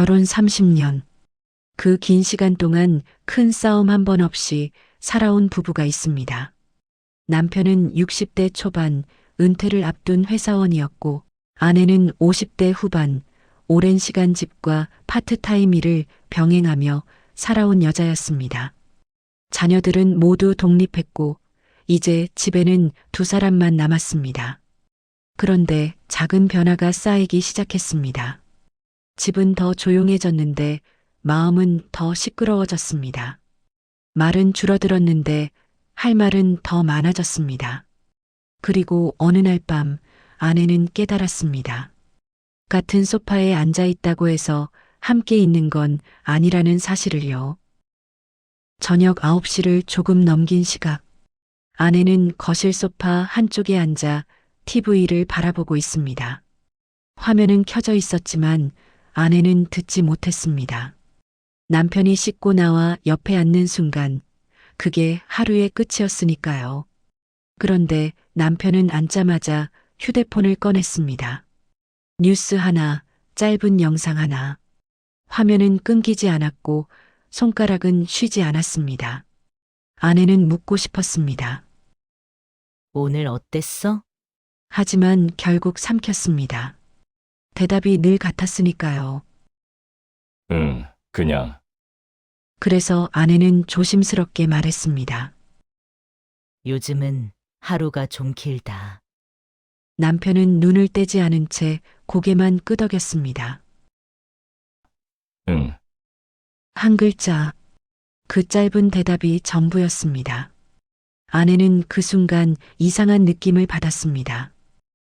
결혼 30년. 그 긴 시간 동안 큰 싸움 한 번 없이 살아온 부부가 있습니다. 남편은 60대 초반 은퇴를 앞둔 회사원이었고 아내는 50대 후반 오랜 시간 집과 파트타임 일을 병행하며 살아온 여자였습니다. 자녀들은 모두 독립했고 이제 집에는 두 사람만 남았습니다. 그런데 작은 변화가 쌓이기 시작했습니다. 집은 더 조용해졌는데 마음은 더 시끄러워졌습니다. 말은 줄어들었는데 할 말은 더 많아졌습니다. 그리고 어느 날 밤 아내는 깨달았습니다. 같은 소파에 앉아 있다고 해서 함께 있는 건 아니라는 사실을요. 저녁 9시를 조금 넘긴 시각. 아내는 거실 소파 한쪽에 앉아 TV를 바라보고 있습니다. 화면은 켜져 있었지만 아내는 듣지 못했습니다. 남편이 씻고 나와 옆에 앉는 순간 그게 하루의 끝이었으니까요. 그런데 남편은 앉자마자 휴대폰을 꺼냈습니다. 뉴스 하나, 짧은 영상 하나. 화면은 끊기지 않았고 손가락은 쉬지 않았습니다. 아내는 묻고 싶었습니다. 오늘 어땠어? 하지만 결국 삼켰습니다. 대답이 늘 같았으니까요. 그냥. 그래서 아내는 조심스럽게 말했습니다. 요즘은 하루가 좀 길다. 남편은 눈을 떼지 않은 채 고개만 끄덕였습니다. 응, 한 글자, 그 짧은 대답이 전부였습니다. 아내는 그 순간 이상한 느낌을 받았습니다.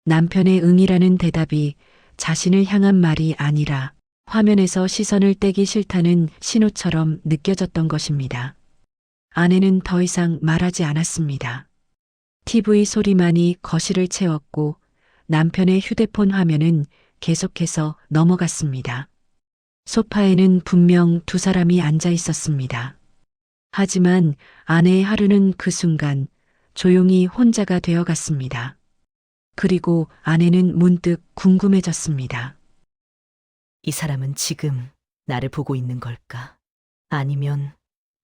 남편의 응이라는 대답이 자신을 향한 말이 아니라 화면에서 시선을 떼기 싫다는 신호처럼 느껴졌던 것입니다. 아내는 더 이상 말하지 않았습니다. TV 소리만이 거실을 채웠고 남편의 휴대폰 화면은 계속해서 넘어갔습니다. 소파에는 분명 두 사람이 앉아 있었습니다. 하지만 아내의 하루는 그 순간 조용히 혼자가 되어 갔습니다. 그리고 아내는 문득 궁금해졌습니다. 이 사람은 지금 나를 보고 있는 걸까? 아니면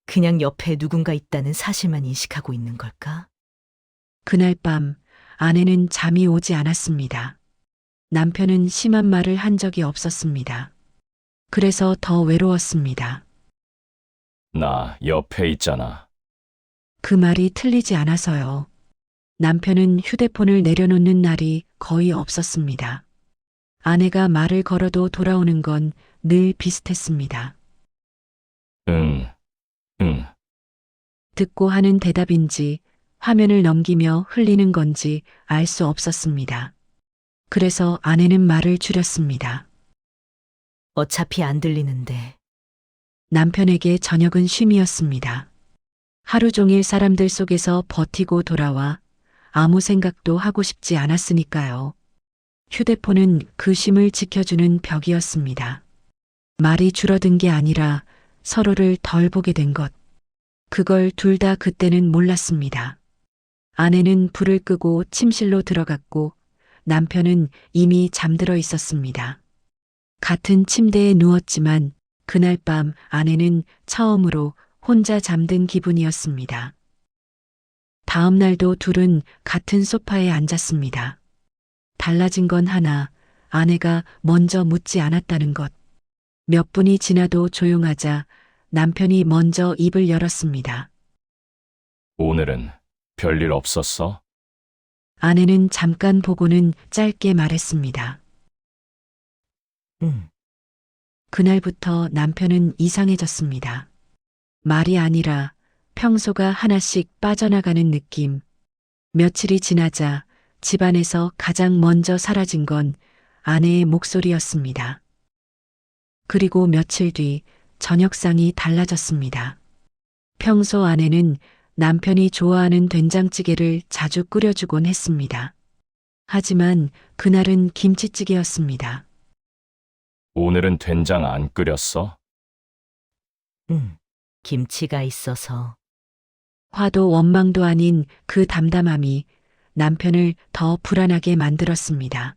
그냥 옆에 누군가 있다는 사실만 인식하고 있는 걸까? 그날 밤 아내는 잠이 오지 않았습니다. 남편은 심한 말을 한 적이 없었습니다. 그래서 더 외로웠습니다. 나 옆에 있잖아. 그 말이 틀리지 않아서요. 남편은 휴대폰을 내려놓는 날이 거의 없었습니다. 아내가 말을 걸어도 돌아오는 건 늘 비슷했습니다. 응, 응. 듣고 하는 대답인지 화면을 넘기며 흘리는 건지 알 수 없었습니다. 그래서 아내는 말을 줄였습니다. 어차피 안 들리는데 남편에게 저녁은 쉼이었습니다. 하루 종일 사람들 속에서 버티고 돌아와 아무 생각도 하고 싶지 않았으니까요. 휴대폰은 그 쉼을 지켜주는 벽이었습니다. 말이 줄어든 게 아니라 서로를 덜 보게 된 것. 그걸 둘 다 그때는 몰랐습니다. 아내는 불을 끄고 침실로 들어갔고 남편은 이미 잠들어 있었습니다. 같은 침대에 누웠지만 그날 밤 아내는 처음으로 혼자 잠든 기분이었습니다. 다음 날도 둘은 같은 소파에 앉았습니다. 달라진 건 하나, 아내가 먼저 묻지 않았다는 것. 몇 분이 지나도 조용하자 남편이 먼저 입을 열었습니다. 오늘은 별일 없었어? 아내는 잠깐 보고는 짧게 말했습니다. 응, 그날부터 남편은 이상해졌습니다. 말이 아니라 평소가 하나씩 빠져나가는 느낌. 며칠이 지나자 집안에서 가장 먼저 사라진 건 아내의 목소리였습니다. 그리고 며칠 뒤 저녁상이 달라졌습니다. 평소 아내는 남편이 좋아하는 된장찌개를 자주 끓여주곤 했습니다. 하지만 그날은 김치찌개였습니다. 오늘은 된장 안 끓였어? 응. 김치가 있어서 화도 원망도 아닌 그 담담함이 남편을 더 불안하게 만들었습니다.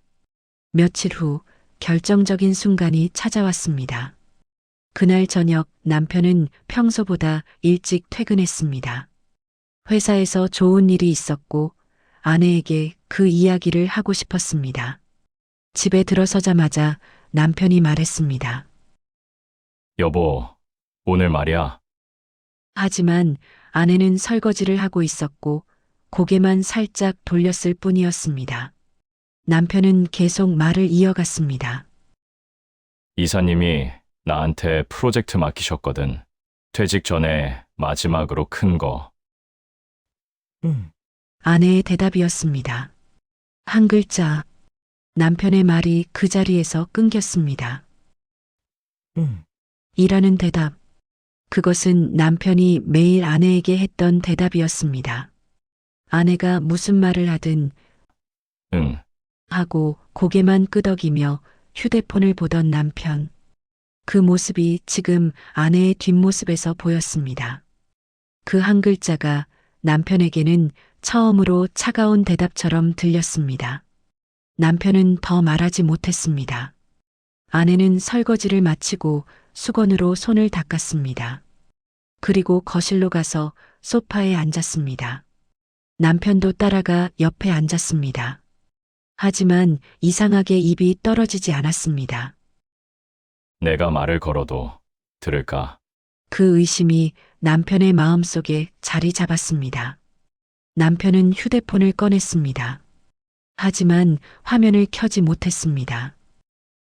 며칠 후 결정적인 순간이 찾아왔습니다. 그날 저녁 남편은 평소보다 일찍 퇴근했습니다. 회사에서 좋은 일이 있었고 아내에게 그 이야기를 하고 싶었습니다. 집에 들어서자마자 남편이 말했습니다. 여보, 오늘 말이야. 하지만 아내는 설거지를 하고 있었고 고개만 살짝 돌렸을 뿐이었습니다. 남편은 계속 말을 이어갔습니다. 이사님이 나한테 프로젝트 맡기셨거든. 퇴직 전에 마지막으로 큰 거. 응, 아내의 대답이었습니다. 한 글자. 남편의 말이 그 자리에서 끊겼습니다. 응. 이라는 대답. 그것은 남편이 매일 아내에게 했던 대답이었습니다. 아내가 무슨 말을 하든 응, 하고 고개만 끄덕이며 휴대폰을 보던 남편. 그 모습이 지금 아내의 뒷모습에서 보였습니다. 그 한 글자가 남편에게는 처음으로 차가운 대답처럼 들렸습니다. 남편은 더 말하지 못했습니다. 아내는 설거지를 마치고 수건으로 손을 닦았습니다. 그리고 거실로 가서 소파에 앉았습니다. 남편도 따라가 옆에 앉았습니다. 하지만 이상하게 입이 떨어지지 않았습니다. 내가 말을 걸어도 들을까? 그 의심이 남편의 마음속에 자리 잡았습니다. 남편은 휴대폰을 꺼냈습니다. 하지만 화면을 켜지 못했습니다.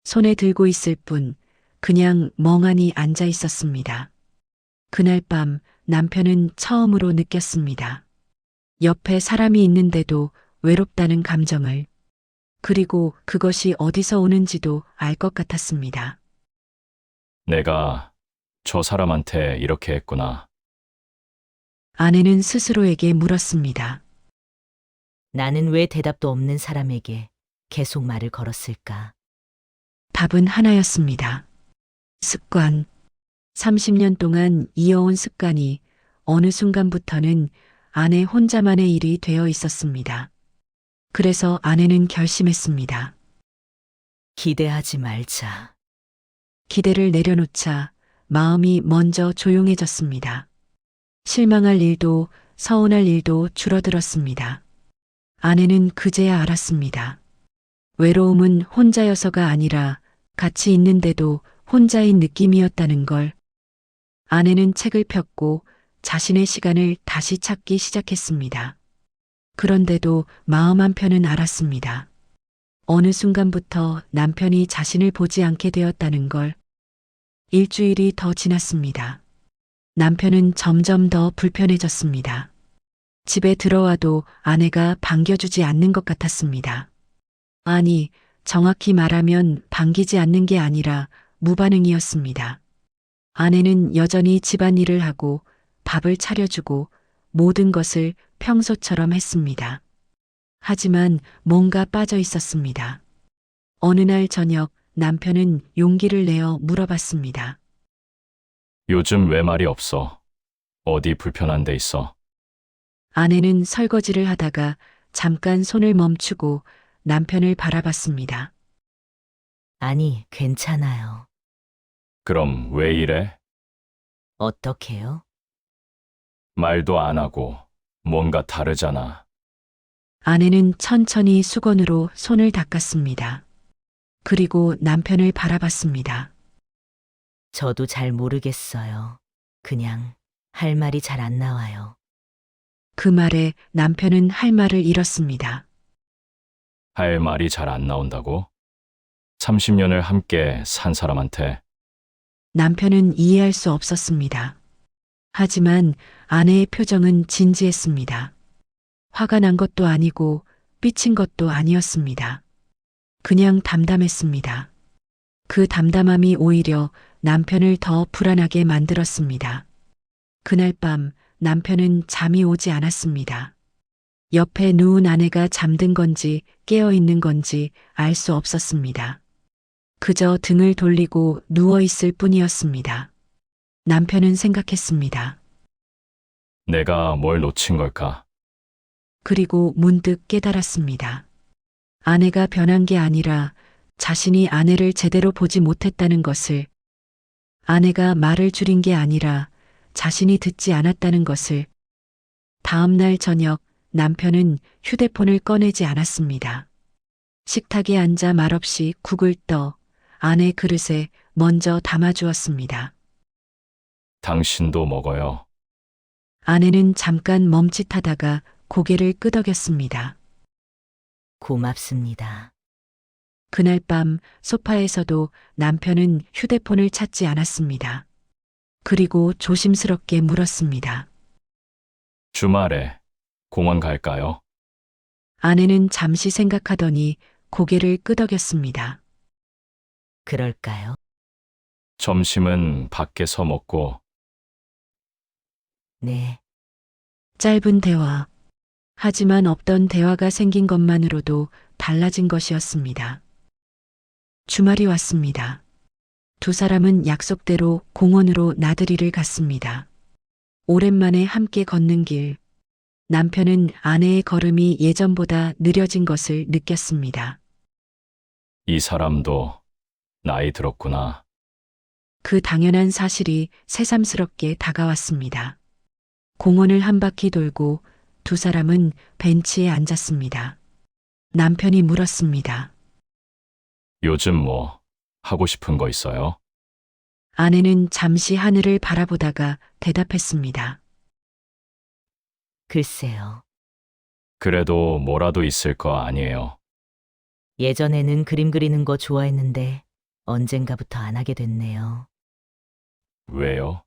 손에 들고 있을 뿐 그냥 멍하니 앉아 있었습니다. 그날 밤 남편은 처음으로 느꼈습니다. 옆에 사람이 있는데도 외롭다는 감정을. 그리고 그것이 어디서 오는지도 알 것 같았습니다. 내가 저 사람한테 이렇게 했구나. 아내는 스스로에게 물었습니다. 나는 왜 대답도 없는 사람에게 계속 말을 걸었을까? 답은 하나였습니다. 습관. 30년 동안 이어온 습관이 어느 순간부터는 아내 혼자만의 일이 되어 있었습니다. 그래서 아내는 결심했습니다. 기대하지 말자. 기대를 내려놓자 마음이 먼저 조용해졌습니다. 실망할 일도 서운할 일도 줄어들었습니다. 아내는 그제야 알았습니다. 외로움은 혼자여서가 아니라 같이 있는데도 혼자인 느낌이었다는 걸. 아내는 책을 폈고 자신의 시간을 다시 찾기 시작했습니다. 그런데도 마음 한편은 알았습니다. 어느 순간부터 남편이 자신을 보지 않게 되었다는 걸. 일주일이 더 지났습니다. 남편은 점점 더 불편해졌습니다. 집에 들어와도 아내가 반겨주지 않는 것 같았습니다. 아니, 정확히 말하면 반기지 않는 게 아니라 무반응이었습니다. 아내는 여전히 집안일을 하고 밥을 차려주고 모든 것을 평소처럼 했습니다. 하지만 뭔가 빠져 있었습니다. 어느 날 저녁 남편은 용기를 내어 물어봤습니다. 요즘 왜 말이 없어? 어디 불편한 데 있어? 아내는 설거지를 하다가 잠깐 손을 멈추고 남편을 바라봤습니다. 아니, 괜찮아요. 그럼 왜 이래? 어떡해요? 말도 안 하고 뭔가 다르잖아. 아내는 천천히 수건으로 손을 닦았습니다. 그리고 남편을 바라봤습니다. 저도 잘 모르겠어요. 그냥 할 말이 잘 안 나와요. 그 말에 남편은 할 말을 잃었습니다. 할 말이 잘 안 나온다고? 30년을 함께 산 사람한테 남편은 이해할 수 없었습니다. 하지만 아내의 표정은 진지했습니다. 화가 난 것도 아니고 삐친 것도 아니었습니다. 그냥 담담했습니다. 그 담담함이 오히려 남편을 더 불안하게 만들었습니다. 그날 밤 남편은 잠이 오지 않았습니다. 옆에 누운 아내가 잠든 건지 깨어 있는 건지 알 수 없었습니다. 그저 등을 돌리고 누워 있을 뿐이었습니다. 남편은 생각했습니다. 내가 뭘 놓친 걸까? 그리고 문득 깨달았습니다. 아내가 변한 게 아니라 자신이 아내를 제대로 보지 못했다는 것을, 아내가 말을 줄인 게 아니라 자신이 듣지 않았다는 것을. 다음 날 저녁 남편은 휴대폰을 꺼내지 않았습니다. 식탁에 앉아 말없이 국을 떠 아내 그릇에 먼저 담아주었습니다. 당신도 먹어요. 아내는 잠깐 멈칫하다가 고개를 끄덕였습니다. 고맙습니다. 그날 밤 소파에서도 남편은 휴대폰을 찾지 않았습니다. 그리고 조심스럽게 물었습니다. 주말에 공원 갈까요? 아내는 잠시 생각하더니 고개를 끄덕였습니다. 그럴까요? 점심은 밖에서 먹고 네. 짧은 대화. 하지만 없던 대화가 생긴 것만으로도 달라진 것이었습니다. 주말이 왔습니다. 두 사람은 약속대로 공원으로 나들이를 갔습니다. 오랜만에 함께 걷는 길. 남편은 아내의 걸음이 예전보다 느려진 것을 느꼈습니다. 이 사람도 나이 들었구나. 그 당연한 사실이 새삼스럽게 다가왔습니다. 공원을 한 바퀴 돌고 두 사람은 벤치에 앉았습니다. 남편이 물었습니다. 요즘 뭐 하고 싶은 거 있어요? 아내는 잠시 하늘을 바라보다가 대답했습니다. 글쎄요. 그래도 뭐라도 있을 거 아니에요. 예전에는 그림 그리는 거 좋아했는데 언젠가부터 안 하게 됐네요. 왜요?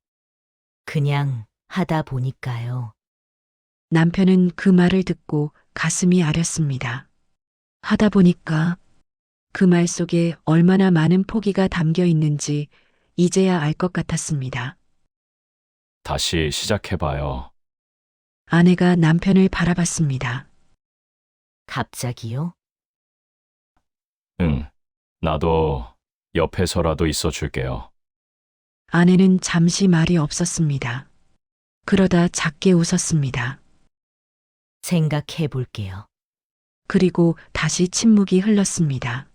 그냥 하다 보니까요. 남편은 그 말을 듣고 가슴이 아렸습니다. 하다 보니까 그 말 속에 얼마나 많은 포기가 담겨 있는지 이제야 알 것 같았습니다. 다시 시작해봐요. 아내가 남편을 바라봤습니다. 갑자기요? 응, 나도 옆에서라도 있어 줄게요. 아내는 잠시 말이 없었습니다. 그러다 작게 웃었습니다. 생각해 볼게요. 그리고 다시 침묵이 흘렀습니다.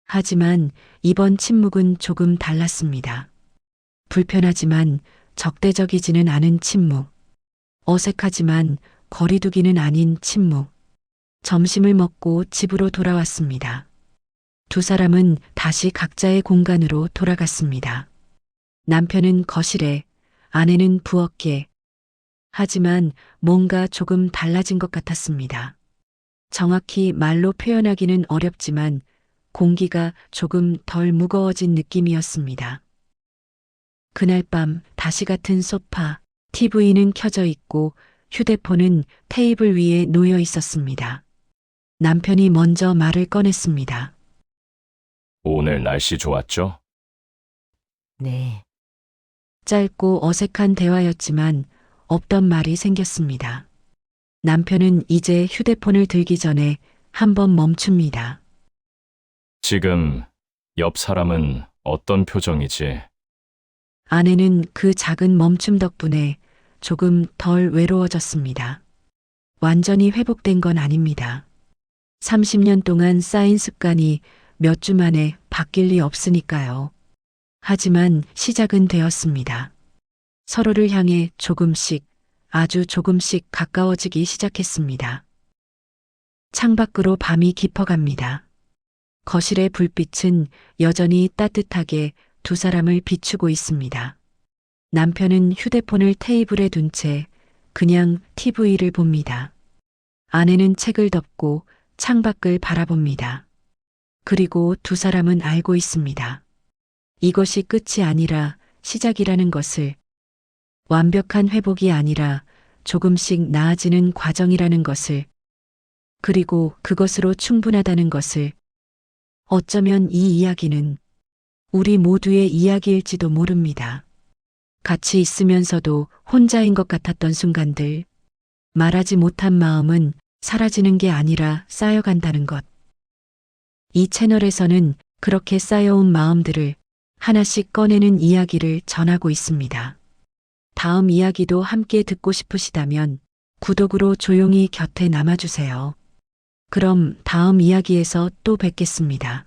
하지만 이번 침묵은 조금 달랐습니다. 불편하지만 적대적이지는 않은 침묵. 어색하지만 거리두기는 아닌 침묵. 점심을 먹고 집으로 돌아왔습니다. 두 사람은 다시 각자의 공간으로 돌아갔습니다. 남편은 거실에, 아내는 부엌에. 하지만 뭔가 조금 달라진 것 같았습니다. 정확히 말로 표현하기는 어렵지만 공기가 조금 덜 무거워진 느낌이었습니다. 그날 밤 다시 같은 소파, TV는 켜져 있고 휴대폰은 테이블 위에 놓여 있었습니다. 남편이 먼저 말을 꺼냈습니다. 오늘 날씨 좋았죠? 네. 짧고 어색한 대화였지만 없던 말이 생겼습니다. 남편은 이제 휴대폰을 들기 전에 한번 멈춥니다. 지금 옆 사람은 어떤 표정이지? 아내는 그 작은 멈춤 덕분에 조금 덜 외로워졌습니다. 완전히 회복된 건 아닙니다. 30년 동안 쌓인 습관이 몇 주 만에 바뀔 리 없으니까요. 하지만 시작은 되었습니다. 서로를 향해 조금씩, 아주 조금씩 가까워지기 시작했습니다. 창밖으로 밤이 깊어갑니다. 거실의 불빛은 여전히 따뜻하게 두 사람을 비추고 있습니다. 남편은 휴대폰을 테이블에 둔 채 그냥 TV를 봅니다. 아내는 책을 덮고 창밖을 바라봅니다. 그리고 두 사람은 알고 있습니다. 이것이 끝이 아니라 시작이라는 것을, 완벽한 회복이 아니라 조금씩 나아지는 과정이라는 것을, 그리고 그것으로 충분하다는 것을. 어쩌면 이 이야기는 우리 모두의 이야기일지도 모릅니다. 같이 있으면서도 혼자인 것 같았던 순간들, 말하지 못한 마음은 사라지는 게 아니라 쌓여간다는 것. 이 채널에서는 그렇게 쌓여온 마음들을 하나씩 꺼내는 이야기를 전하고 있습니다. 다음 이야기도 함께 듣고 싶으시다면 구독으로 조용히 곁에 남아주세요. 그럼 다음 이야기에서 또 뵙겠습니다.